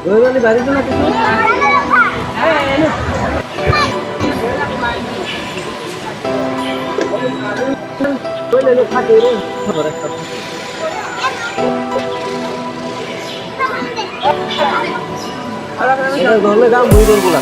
রবিবারে বাইরে তো না কিছু ধরলে গাম মুই ধরবো না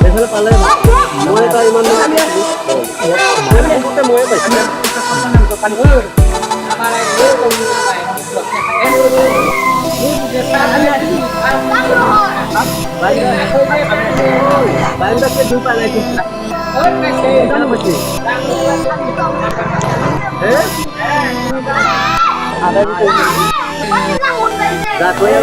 এখানে পালে মই তো ইমান মই পাইছি বাইরে দুই পালে Nah, itu, gue